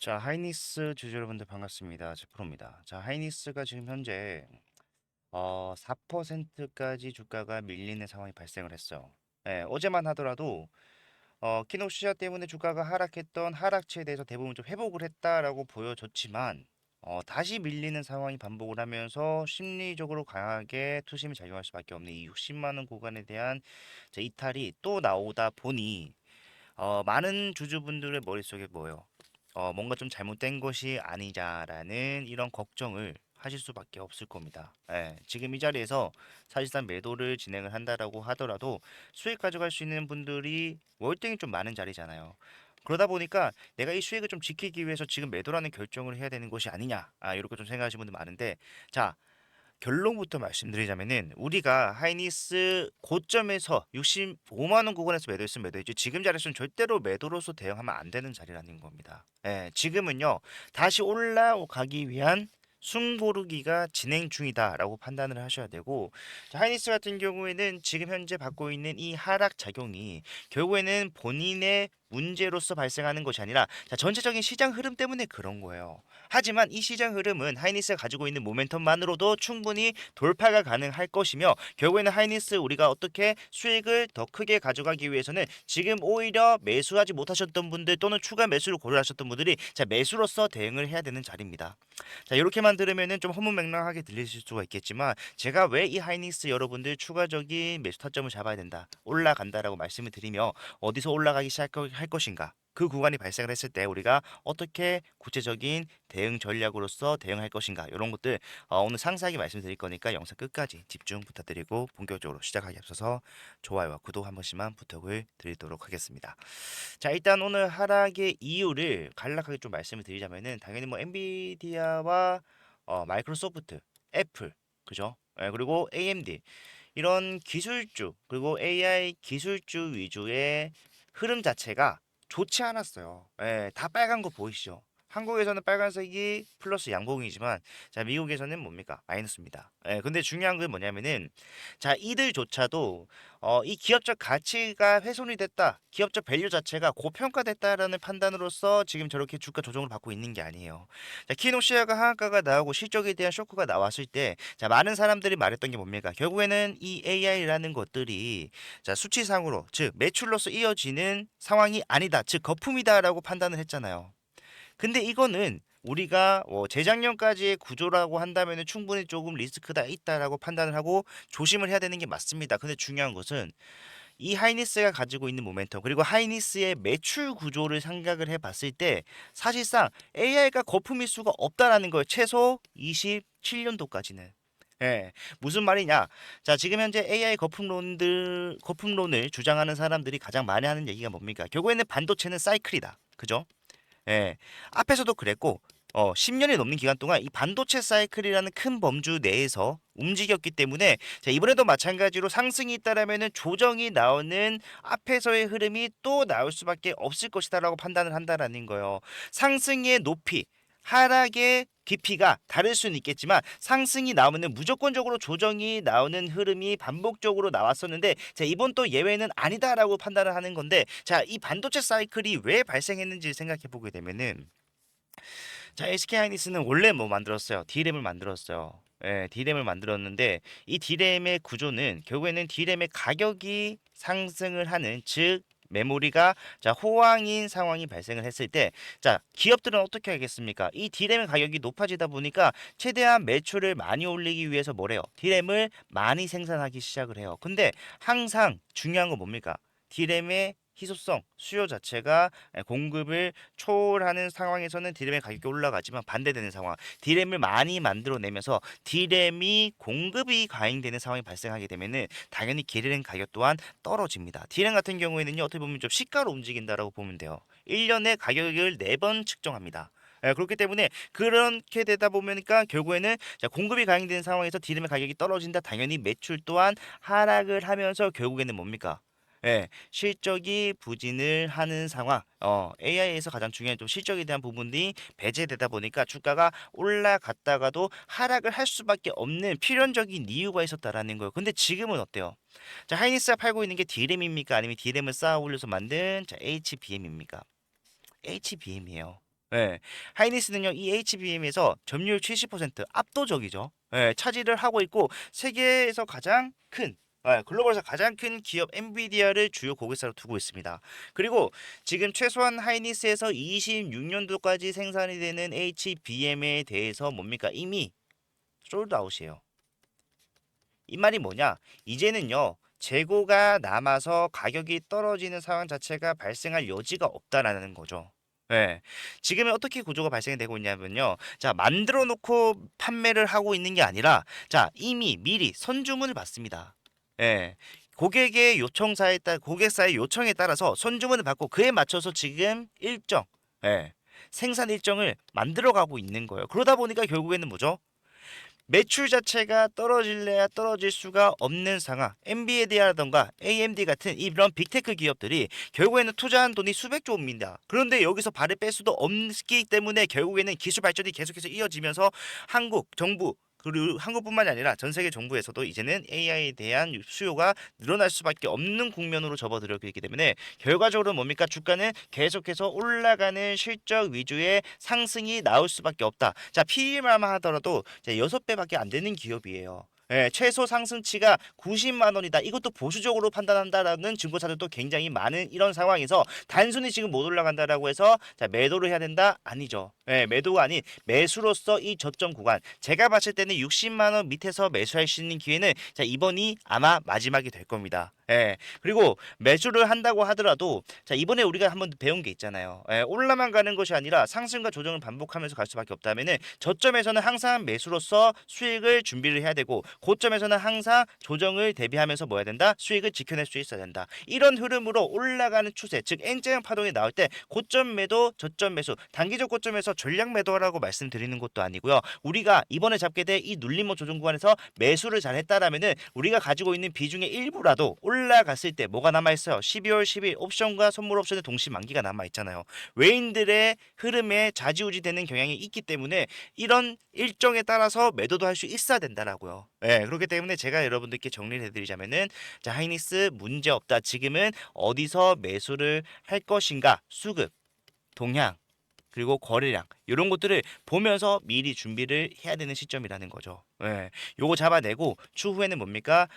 자, 하이닉스 주주 여러분들 반갑습니다. 제프로입니다. 자, 하이닉스가 지금 현재 4%까지 주가가 밀리는 상황이 발생을 했어요. 예, 어제만 하더라도 키노시아 때문에 주가가 하락했던 하락치에 대해서 대부분 좀 회복을 했다라고 보여졌지만 다시 밀리는 상황이 반복을 하면서 심리적으로 강하게 투심이 작용할 수밖에 없는 이 60만 원 구간에 대한 이탈이 또 나오다 보니 많은 주주분들의 머릿속에 뭐예요? 뭔가 좀 잘못된 것이 아니냐라는 이런 걱정을 하실 수밖에 없을 겁니다. 예, 지금 이 자리에서 사실상 매도를 진행을 한다라고 하더라도 수익 가져갈 수 있는 분들이 월등히 좀 많은 자리잖아요. 그러다 보니까 내가 이 수익을 좀 지키기 위해서 지금 매도라는 결정을 해야 되는 것이 아니냐, 이렇게 좀 생각하시는 분들 많은데, 자, 결론부터 말씀드리자면은 우리가 하이니스 고점에서 65만 원 구간에서 매도했으면 매도했지 지금 자리에서는 절대로 매도로서 대응하면 안 되는 자리라는 겁니다. 예, 지금은요 다시 올라가기 위한 숨고르기가 진행 중이다라고 판단을 하셔야 되고, 자, 하이니스 같은 경우에는 지금 현재 받고 있는 이 하락 작용이 결국에는 본인의 문제로서 발생하는 것이 아니라 전체적인 시장 흐름 때문에 그런 거예요. 하지만 이 시장 흐름은 하이니스가 가지고 있는 모멘텀만으로도 충분히 돌파가 가능할 것이며, 결국에는 하이니스 우리가 어떻게 수익을 더 크게 가져가기 위해서는 지금 오히려 매수하지 못하셨던 분들 또는 추가 매수를 고려하셨던 분들이 매수로서 대응을 해야 되는 자리입니다. 자, 이렇게만 들으면은 좀 허무맹랑하게 들리실 수가 있겠지만, 제가 왜 이 하이닉스 여러분들 추가적인 매수 타점을 잡아야 된다, 올라간다라고 말씀을 드리며 어디서 올라가기 시작할 것인가, 그 구간이 발생을 했을 때 우리가 어떻게 구체적인 대응 전략으로서 대응할 것인가, 이런 것들 오늘 상세하게 말씀드릴 거니까 영상 끝까지 집중 부탁드리고 본격적으로 시작하기 앞서서 좋아요와 구독 한 번씩만 부탁을 드리도록 하겠습니다. 자, 일단 오늘 하락의 이유를 간략하게 좀 말씀을 드리자면은 당연히 뭐 엔비디아와 마이크로소프트, 애플, 그죠? 예, 그리고 AMD 이런 기술주, 그리고 AI 기술주 위주의 흐름 자체가 좋지 않았어요. 예, 다 빨간 거 보이시죠? 한국에서는 빨간색이 플러스 양봉이지만, 자, 미국에서는 뭡니까? 마이너스입니다. 예, 근데 중요한 건 뭐냐면은, 자, 이들조차도 이 기업적 가치가 훼손이 됐다, 기업적 밸류 자체가 고평가됐다라는 판단으로서 지금 저렇게 주가 조정을 받고 있는 게 아니에요. 자, 키노시아가 하한가가 나오고 실적에 대한 쇼크가 나왔을 때, 자, 많은 사람들이 말했던 게 뭡니까? 결국에는 이 AI라는 것들이 자, 수치상으로, 즉 매출로서 이어지는 상황이 아니다, 즉 거품이다라고 판단을 했잖아요. 근데 이거는 우리가 재작년까지의 구조라고 한다면 충분히 조금 리스크가 있다라고 판단을 하고 조심을 해야 되는 게 맞습니다. 근데 중요한 것은 이 하이니스가 가지고 있는 모멘텀, 그리고 하이니스의 매출 구조를 생각을 해봤을 때 사실상 AI가 거품일 수가 없다라는 거예요. 최소 27년도까지는. 예, 무슨 말이냐? 자, 지금 현재 AI 거품론을 주장하는 사람들이 가장 많이 하는 얘기가 뭡니까? 결국에는 반도체는 사이클이다. 그죠? 예. 앞에서도 그랬고, 10년이 넘는 기간 동안 이 반도체 사이클이라는 큰 범주 내에서 움직였기 때문에, 자, 이번에도 마찬가지로 상승이 있다라면은 조정이 나오는 앞에서의 흐름이 또 나올 수밖에 없을 것이다라고 판단을 한다라는 거예요. 상승의 높이, 하락의 깊이가 다를 수는 있겠지만 상승이 나오면은 무조건적으로 조정이 나오는 흐름이 반복적으로 나왔었는데, 자, 이번 또 예외는 아니다라고 판단을 하는 건데, 자, 이 반도체 사이클이 왜 발생했는지 생각해 보게 되면은, 자, SK 하이닉스는 원래 뭐 만들었어요? D램을 만들었어요. 예, D램을 만들었는데 이 D램의 구조는 결국에는 D램의 가격이 상승을 하는, 즉 메모리가 자 호황인 상황이 발생을 했을 때, 자, 기업들은 어떻게 하겠습니까? 이 D램의 가격이 높아지다 보니까 최대한 매출을 많이 올리기 위해서 뭐래요? D램을 많이 생산하기 시작을 해요. 근데 항상 중요한 건 뭡니까? D램의 희소성, 수요 자체가 공급을 초월하는 상황에서는 D램의 가격이 올라가지만, 반대되는 상황, D램을 많이 만들어내면서 D램이 공급이 과잉되는 상황이 발생하게 되면은 당연히 D램 가격 또한 떨어집니다. D램 같은 경우에는요, 어떻게 보면 좀 시가로 움직인다라고 보면 돼요. 1년에 가격을 4번 측정합니다. 그렇기 때문에 그렇게 되다 보니까 결국에는 자, 공급이 과잉되는 상황에서 D램의 가격이 떨어진다. 당연히 매출 또한 하락을 하면서 결국에는 뭡니까? 실적이 부진을 하는 상황, AI에서 가장 중요한 좀 실적에 대한 부분이 배제되다 보니까 주가가 올라갔다가도 하락을 할 수밖에 없는 필연적인 이유가 있었다라는 거예요. 근데 지금은 어때요? 자, 하이닉스가 팔고 있는 게 D램입니까? 아니면 D램을 쌓아 올려서 만든 자, HBM입니까? HBM이에요. 예. 하이닉스는요, 이 HBM에서 점유율 70% 압도적이죠. 예, 차지를 하고 있고 세계에서 가장 큰 글로벌에서 가장 큰 기업 엔비디아를 주요 고객사로 두고 있습니다. 그리고 지금 최소한 하이닉스에서 26년도까지 생산이 되는 HBM에 대해서 뭡니까? 이미 솔드아웃이에요. 이 말이 뭐냐? 이제는요, 재고가 남아서 가격이 떨어지는 상황 자체가 발생할 여지가 없다라는 거죠. 예. 지금은 어떻게 구조가 발생이 되고 있냐면요. 자, 만들어 놓고 판매를 하고 있는 게 아니라, 자, 이미 미리 선주문을 받습니다. 예. 고객사의 요청에 따라서 선주문을 받고 그에 맞춰서 지금 예, 생산 일정을 만들어 가고 있는 거예요. 그러다 보니까 결국에는 뭐죠? 매출 자체가 떨어질래야 떨어질 수가 없는 상황. 엔비디아라던가 AMD 같은 이런 빅테크 기업들이 결국에는 투자한 돈이 수백조입니다. 그런데 여기서 발을 뺄 수도 없기 때문에 결국에는 기술 발전이 계속해서 이어지면서 한국 정부 그리고 한국뿐만이 아니라 전 세계 정부에서도 이제는 AI에 대한 수요가 늘어날 수밖에 없는 국면으로 접어들었기 때문에 결과적으로 뭡니까? 주가는 계속해서 올라가는 실적 위주의 상승이 나올 수밖에 없다. 자, PE만 하더라도 6배밖에 안 되는 기업이에요. 예, 최소 상승치가 90만 원이다. 이것도 보수적으로 판단한다라는 증거사들도 굉장히 많은 이런 상황에서 단순히 지금 못 올라간다라고 해서 자, 매도를 해야 된다? 아니죠. 예, 매도가 아닌 매수로서 이 저점 구간 제가 봤을 때는 60만 원 밑에서 매수할 수 있는 기회는 자, 이번이 아마 마지막이 될 겁니다. 예. 그리고 매수를 한다고 하더라도 자, 이번에 우리가 한번 배운 게 있잖아요. 예, 올라만 가는 것이 아니라 상승과 조정을 반복하면서 갈 수밖에 없다면은 저점에서는 항상 매수로서 수익을 준비를 해야 되고 고점에서는 항상 조정을 대비하면서 뭐 해야 된다? 수익을 지켜낼 수 있어야 된다. 이런 흐름으로 올라가는 추세, 즉 N자형 파동이 나올 때 고점 매도, 저점 매수, 단기적 고점에서 전략 매도하라고 말씀드리는 것도 아니고요. 우리가 이번에 잡게 될 이 눌림목 조정 구간에서 매수를 잘 했다라면은 우리가 가지고 있는 비중의 일부라도 올라갔을 때 뭐가 남아있어요? 12월 10일 옵션과 선물 옵션의 동시 만기가 남아있잖아요. 외인들의 흐름에 좌지우지 되는 경향이 있기 때문에 이런 일정에 따라서 매도도 할 수 있어야 된다라고요. 네, 그렇기 때문에 제가 여러분들께 정리를 해드리자면은 자, 하이닉스 문제 없다. 지금은 어디서 매수를 할 것인가? 수급, 동향, 그리고 거래량 이런 것들을 보면서 미리 준비를 해야 되는 시점이라는 거죠. 예. 요거 잡아내고 추후에는 뭡니까?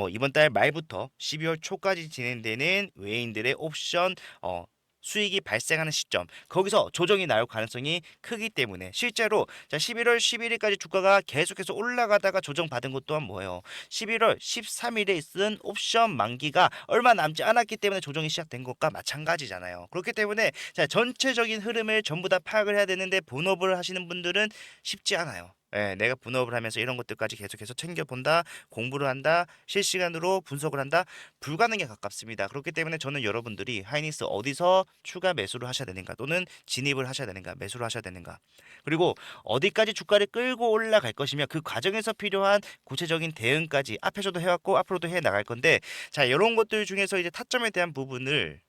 이번 달 말부터 12월 초까지 진행되는 외인들의 옵션 수익이 발생하는 시점 거기서 조정이 나올 가능성이 크기 때문에 실제로 자 11월 11일까지 주가가 계속해서 올라가다가 조정받은 것 또한 뭐예요? 11월 13일에 있은 옵션 만기가 얼마 남지 않았기 때문에 조정이 시작된 것과 마찬가지잖아요. 그렇기 때문에 자 전체적인 흐름을 전부 다 파악을 해야 되는데 본업을 하시는 분들은 쉽지 않아요. 예, 내가 분업을 하면서 이런 것들까지 계속해서 챙겨본다, 공부를 한다, 실시간으로 분석을 한다, 불가능에 가깝습니다. 그렇기 때문에 저는 여러분들이 하이닉스 어디서 추가 매수를 하셔야 되는가, 또는 진입을 하셔야 되는가, 매수를 하셔야 되는가, 그리고 어디까지 주가를 끌고 올라갈 것이며 그 과정에서 필요한 구체적인 대응까지 앞에서도 해왔고 앞으로도 해 나갈 건데, 자, 이런 것들 중에서 이제 타점에 대한 부분을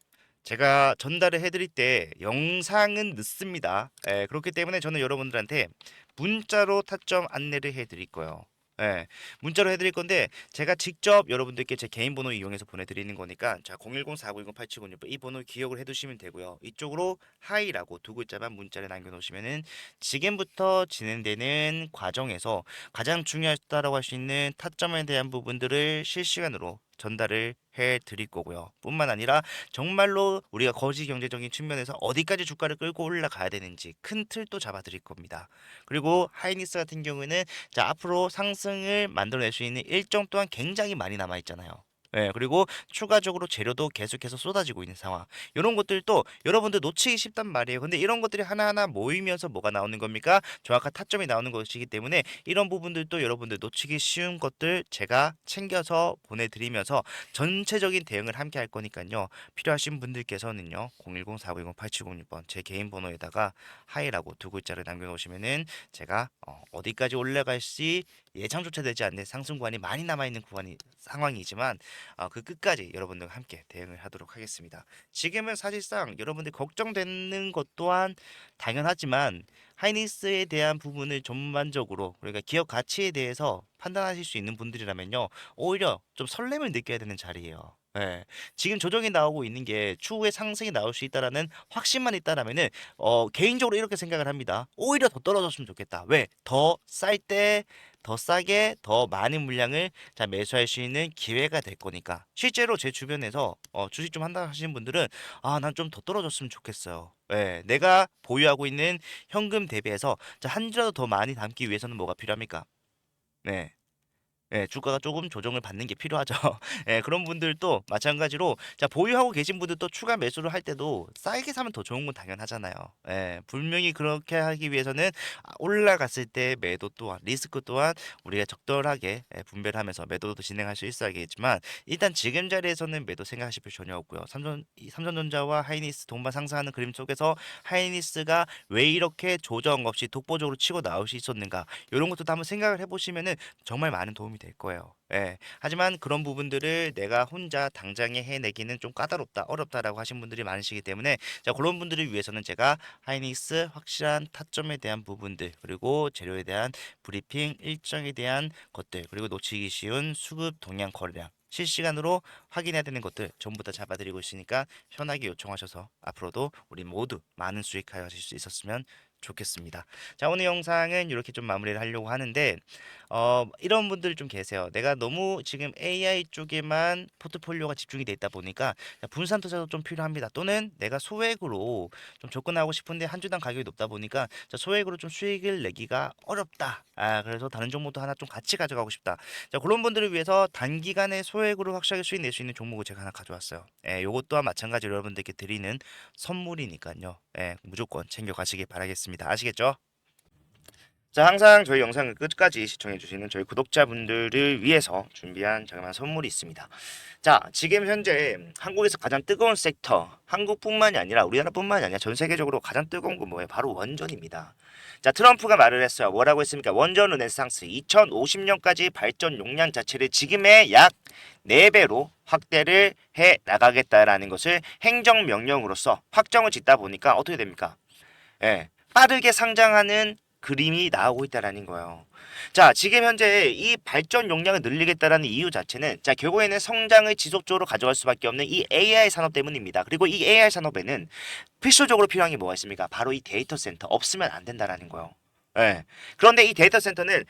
제가 전달을 해드릴 때 영상은 늦습니다. 예, 그렇기 때문에 저는 여러분들한테 문자로 타점 안내를 해드릴 거예요. 예, 문자로 해드릴 건데 제가 직접 여러분들께 제 개인 번호 이용해서 보내드리는 거니까 자 010-4910-8706번 이 번호 기억을 해두시면 되고요. 이쪽으로 하이라고 두 글자만 문자를 남겨놓으시면은 지금부터 진행되는 과정에서 가장 중요하다라고 할 수 있는 타점에 대한 부분들을 실시간으로 전달을 해 드릴 거고요. 뿐만 아니라 정말로 우리가 거시 경제적인 측면에서 어디까지 주가를 끌고 올라가야 되는지 큰 틀도 잡아 드릴 겁니다. 그리고 하이닉스 같은 경우에는 자, 앞으로 상승을 만들어낼 수 있는 일정 또한 굉장히 많이 남아 있잖아요. 예, 그리고 추가적으로 재료도 계속해서 쏟아지고 있는 상황. 이런 것들도 여러분들 놓치기 쉽단 말이에요. 근데 이런 것들이 하나하나 모이면서 뭐가 나오는 겁니까? 정확한 타점이 나오는 것이기 때문에 이런 부분들도 여러분들 놓치기 쉬운 것들 제가 챙겨서 보내드리면서 전체적인 대응을 함께 할 거니까요. 필요하신 분들께서는요. 010-4910-8706번 제 개인 번호에다가 하이라고 두 글자를 남겨놓으시면은 제가 어디까지 올라갈지 예상조차 되지 않는 상승 구간이 많이 남아있는 구간이 상황이지만 그 끝까지 여러분들과 함께 대응을 하도록 하겠습니다. 지금은 사실상 여러분들 걱정되는 것 또한 당연하지만 하이닉스에 대한 부분을 전반적으로 그러니까 기업 가치에 대해서 판단하실 수 있는 분들이라면요 오히려 좀 설렘을 느껴야 되는 자리예요. 예. 지금 조정이 나오고 있는 게 추후에 상승이 나올 수 있다라는 확신만 있다라면은 개인적으로 이렇게 생각을 합니다. 오히려 더 떨어졌으면 좋겠다. 왜? 더 쌀 때 더 싸게 더 많은 물량을 자 매수할 수 있는 기회가 될 거니까. 실제로 제 주변에서 주식 좀 한다 하시는 분들은 아, 난 좀 더 떨어졌으면 좋겠어요. 예. 내가 보유하고 있는 현금 대비해서 자, 한 주라도 더 많이 담기 위해서는 뭐가 필요합니까? 네. 예, 주가가 조금 조정을 받는 게 필요하죠. 예, 그런 분들도 마찬가지로 자, 보유하고 계신 분들도 추가 매수를 할 때도 싸게 사면 더 좋은 건 당연하잖아요. 예, 분명히 그렇게 하기 위해서는 올라갔을 때 매도 또한 리스크 또한 우리가 적절하게 분배를 하면서 매도도 진행할 수 있어야겠지만 일단 지금 자리에서는 매도 생각하실 필요 전혀 없고요. 삼성전자와 하이닉스 동반 상승하는 그림 속에서 하이닉스가 왜 이렇게 조정 없이 독보적으로 치고 나올 수 있었는가 이런 것도 한번 생각을 해보시면은 정말 많은 도움이 될 거예요. 예. 하지만 그런 부분들을 내가 혼자 당장에 해내기는 좀 까다롭다, 어렵다라고 하신 분들이 많으시기 때문에 자, 그런 분들을 위해서는 제가 하이닉스 확실한 타점에 대한 부분들, 그리고 재료에 대한 브리핑, 일정에 대한 것들, 그리고 놓치기 쉬운 수급 동향 거래량 실시간으로 확인해야 되는 것들 전부 다 잡아드리고 있으니까 편하게 요청하셔서 앞으로도 우리 모두 많은 수익하실 수 있었으면 좋겠습니다. 자, 오늘 영상은 이렇게 좀 마무리를 하려고 하는데 이런 분들 좀 계세요. 내가 너무 지금 AI 쪽에만 포트폴리오가 집중이 돼 있다 보니까 분산 투자도 좀 필요합니다. 또는 내가 소액으로 좀 접근하고 싶은데 한 주당 가격이 높다 보니까 자, 소액으로 좀 수익을 내기가 어렵다. 아, 그래서 다른 종목도 하나 좀 같이 가져가고 싶다. 자, 그런 분들을 위해서 단기간에 소액으로 확실하게 수익 낼 수 있는 종목을 제가 하나 가져왔어요. 예, 요것 또한 마찬가지로 여러분들께 드리는 선물이니까요. 예, 무조건 챙겨가시길 바라겠습니다. 아시겠죠? 자, 항상 저희 영상을 끝까지 시청해주시는 저희 구독자분들을 위해서 준비한 자그마한 선물이 있습니다. 자, 지금 현재 한국에서 가장 뜨거운 섹터, 한국뿐만이 아니라 우리나라뿐만이 아니라 전 세계적으로 가장 뜨거운 건 뭐예요? 바로 원전입니다. 자, 트럼프가 말을 했어요. 뭐라고 했습니까? 원전 르네상스 2050년까지 발전 용량 자체를 지금의 약 4배로 확대를 해 나가겠다라는 것을 행정명령으로서 확정을 짓다 보니까 어떻게 됩니까? 예, 빠르게 상장하는 그림이 나오고 있다라는 거예요. 자, 지금 현재 이 발전 용량을 늘리겠다라는 이유 자체는 자, 결국에는 성장을 지속적으로 가져갈 수밖에 없는 이 AI 산업 때문입니다. 그리고 이 AI 산업에는 필수적으로 필요한 게 뭐가 있습니까? 바로 이 데이터 센터 없으면 안 된다라는 거예요. 예. 그런데 이 데이터 센터는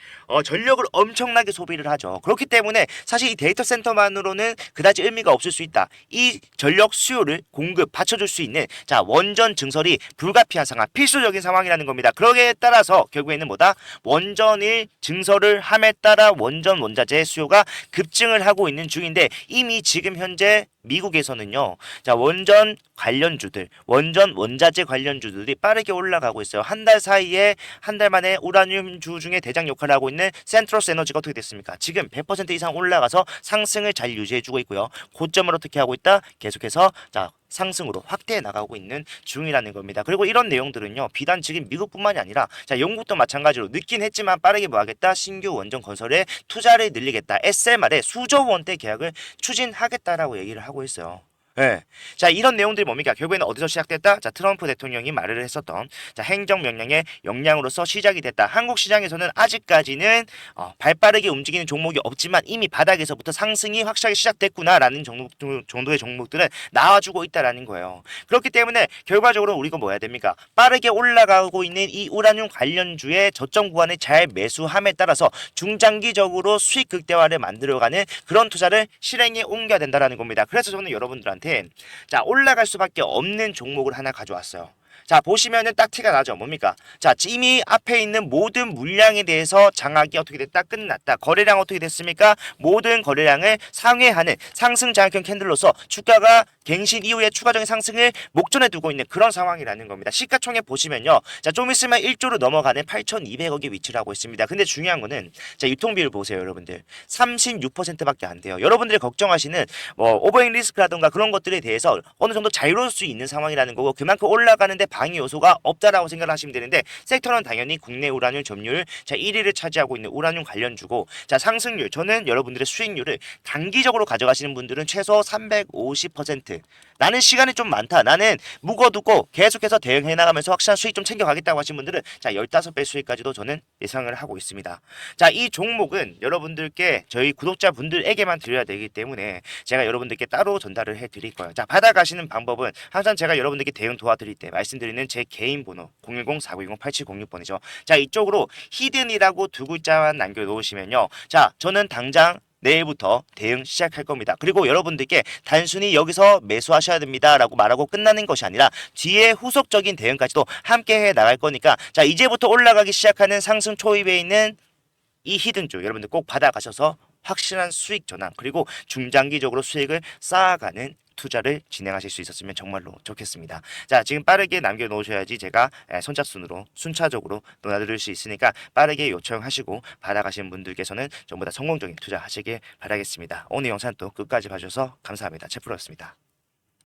전력을 엄청나게 소비를 하죠. 그렇기 때문에 사실 이 데이터 센터만으로는 그다지 의미가 없을 수 있다. 이 전력 수요를 공급 받쳐줄 수 있는 자, 원전 증설이 불가피한 상황, 필수적인 상황이라는 겁니다. 그러기에 따라서 결국에는 뭐다? 원전을 증설을 함에 따라 원전 원자재 수요가 급증을 하고 있는 중인데 이미 지금 현재 미국에서는요. 자, 원전 관련주들, 원전 원자재 관련주들이 빠르게 올라가고 있어요. 한 달 사이에 한 달 만에 우라늄주 중에 대장 역할을 하고 있는 센트러스 에너지가 어떻게 됐습니까? 지금 100% 이상 올라가서 상승을 잘 유지해주고 있고요. 고점을 어떻게 하고 있다? 계속해서 자, 상승으로 확대해 나가고 있는 중이라는 겁니다. 그리고 이런 내용들은요. 비단 지금 미국뿐만이 아니라 자, 영국도 마찬가지로 늦긴 했지만 빠르게 뭐 하겠다? 신규 원전 건설에 투자를 늘리겠다. SMR에 수조 원대 계약을 추진하겠다라고 얘기를 하고 있어요. 예. 자, 이런 내용들이 뭡니까? 결국에는 어디서 시작됐다? 자, 트럼프 대통령이 말을 했었던 자, 행정명령의 역량으로서 시작이 됐다. 한국 시장에서는 아직까지는 발빠르게 움직이는 종목이 없지만 이미 바닥에서부터 상승이 확실하게 시작됐구나라는 정도의 종목들은 나와주고 있다라는 거예요. 그렇기 때문에 결과적으로 우리가 뭐 해야 됩니까? 빠르게 올라가고 있는 이 우라늄 관련주의 저점 구간을 잘 매수함에 따라서 중장기적으로 수익 극대화를 만들어가는 그런 투자를 실행에 옮겨야 된다라는 겁니다. 그래서 저는 여러분들한테 자, 올라갈 수밖에 없는 종목을 하나 가져왔어요. 자, 보시면은 딱 티가 나죠. 뭡니까? 자, 이미 앞에 있는 모든 물량에 대해서 장악이 어떻게 됐다? 끝났다. 거래량 어떻게 됐습니까? 모든 거래량을 상회하는 상승 장악형 캔들로서 주가가 갱신 이후에 추가적인 상승을 목전에 두고 있는 그런 상황이라는 겁니다. 시가총액 보시면요. 자, 좀 있으면 1조로 넘어가는 8,200억의 위치를 하고 있습니다. 근데 중요한 거는 자, 유통비율 보세요, 여러분들. 36%밖에 안 돼요. 여러분들이 걱정하시는 뭐 오버행 리스크라든가 그런 것들에 대해서 어느 정도 자유로울 수 있는 상황이라는 거고 그만큼 올라가는데 방해 요소가 없다라고 생각을 하시면 되는데 섹터는 당연히 국내 우라늄 점유율 자 1위를 차지하고 있는 우라늄 관련주고 자 상승률 저는 여러분들의 수익률을 단기적으로 가져가시는 분들은 최소 350% 포인트. 나는 시간이 좀 많다. 나는 묵어두고 계속해서 대응해 나가면서 확실한 수익 좀 챙겨가겠다고 하신 분들은 자 15배 수익까지도 저는 예상을 하고 있습니다. 자, 이 종목은 여러분들께 저희 구독자분들에게만 드려야 되기 때문에 제가 여러분들께 따로 전달을 해드릴 거예요. 자, 받아가시는 방법은 항상 제가 여러분들께 대응 도와드릴 때 말씀드리는 제 개인 번호 010-4920-8706번이죠. 자, 이쪽으로 히든이라고 두 글자만 남겨놓으시면요. 자, 저는 당장 내일부터 대응 시작할 겁니다. 그리고 여러분들께 단순히 여기서 매수하셔야 됩니다 라고 말하고 끝나는 것이 아니라 뒤에 후속적인 대응까지도 함께 해 나갈 거니까 자, 이제부터 올라가기 시작하는 상승 초입에 있는 이 히든주 여러분들 꼭 받아가셔서 확실한 수익 전환 그리고 중장기적으로 수익을 쌓아가는 투자를 진행하실 수 있었으면 정말로 좋겠습니다. 자, 지금 빠르게 남겨놓으셔야지 제가 선착순으로 순차적으로 논하드릴 수 있으니까 빠르게 요청하시고 받아가신 분들께서는 전부 다 성공적인 투자하시길 바라겠습니다. 오늘 영상 또 끝까지 봐주셔서 감사합니다. 채프로였습니다.